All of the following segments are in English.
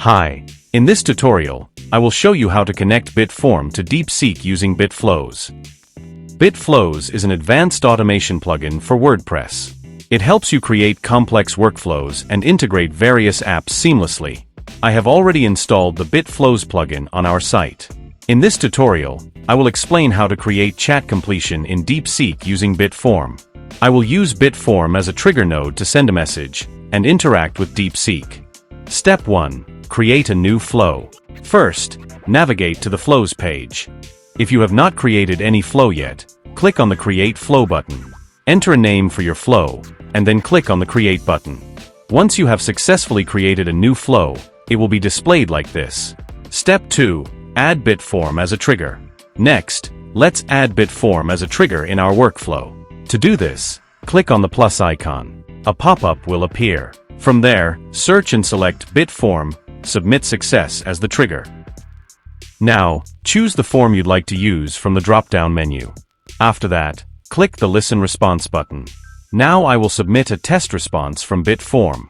Hi. In this tutorial, I will show you how to connect Bitform to DeepSeek using Bitflows. Bitflows is an advanced automation plugin for WordPress. It helps you create complex workflows and integrate various apps seamlessly. I have already installed the Bitflows plugin on our site. In this tutorial, I will explain how to create chat completion in DeepSeek using Bitform. I will use Bitform as a trigger node to send a message and interact with DeepSeek. Step 1. Create a new flow. First, navigate to the Flows page. If you have not created any flow yet, click on the Create Flow button. Enter a name for your flow, and then click on the Create button. Once you have successfully created a new flow, it will be displayed like this. Step 2. Add Bitform as a trigger. Next, let's add Bitform as a trigger in our workflow. To do this, click on the plus icon. A pop-up will appear. From there, search and select Bitform, Submit Success as the trigger. Now, choose the form you'd like to use from the drop-down menu. After that, click the Listen Response button. Now I will submit a test response from Bitform.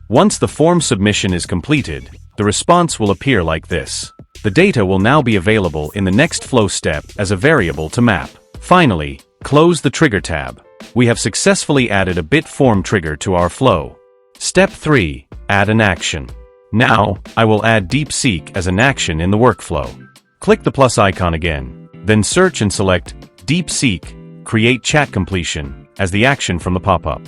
Once the form submission is completed, the response will appear like this. The data will now be available in the next flow step as a variable to map. Finally, close the Trigger tab. We have successfully added a Bitform trigger to our flow. Step 3. Add an action. Now, I will add DeepSeek as an action in the workflow. Click the plus icon again, then search and select DeepSeek, Create Chat Completion as the action from the pop-up.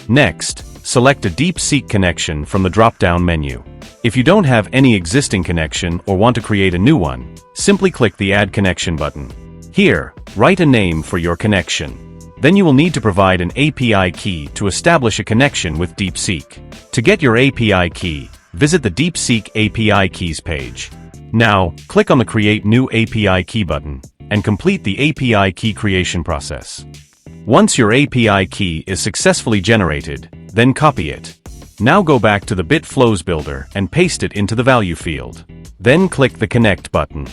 Next, select a DeepSeek connection from the drop-down menu. If you don't have any existing connection or want to create a new one, simply click the Add Connection button. Here, write a name for your connection. Then you will need to provide an API key to establish a connection with DeepSeek. To get your API key, visit the DeepSeek API Keys page. Now, click on the Create New API Key button and complete the API key creation process. Once your API key is successfully generated, then copy it. Now go back to the Bitflows builder and paste it into the value field. Then click the Connect button.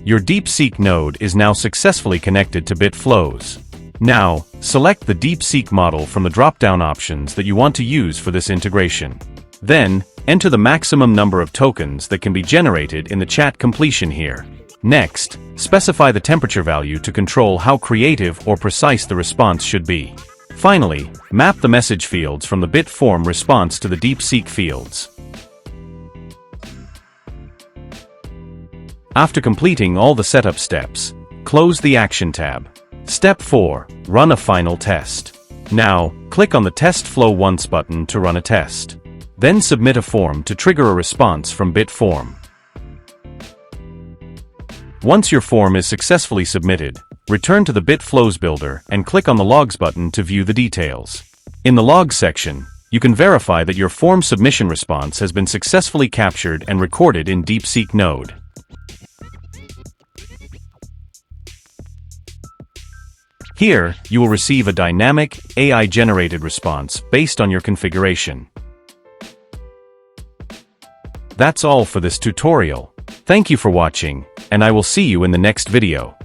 Your DeepSeek node is now successfully connected to Bitflows. Now, select the DeepSeek model from the drop-down options that you want to use for this integration. Then, enter the maximum number of tokens that can be generated in the chat completion here. Next, specify the temperature value to control how creative or precise the response should be. Finally, map the message fields from the Bitform response to the DeepSeek fields. After completing all the setup steps, close the Action tab. Step 4. Run a final test. Now, click on the Test Flow Once button to run a test. Then submit a form to trigger a response from Bitform. Once your form is successfully submitted, return to the Bitflows builder and click on the Logs button to view the details. In the Logs section, you can verify that your form submission response has been successfully captured and recorded in DeepSeek node. Here, you will receive a dynamic, AI-generated response based on your configuration. That's all for this tutorial. Thank you for watching, and I will see you in the next video.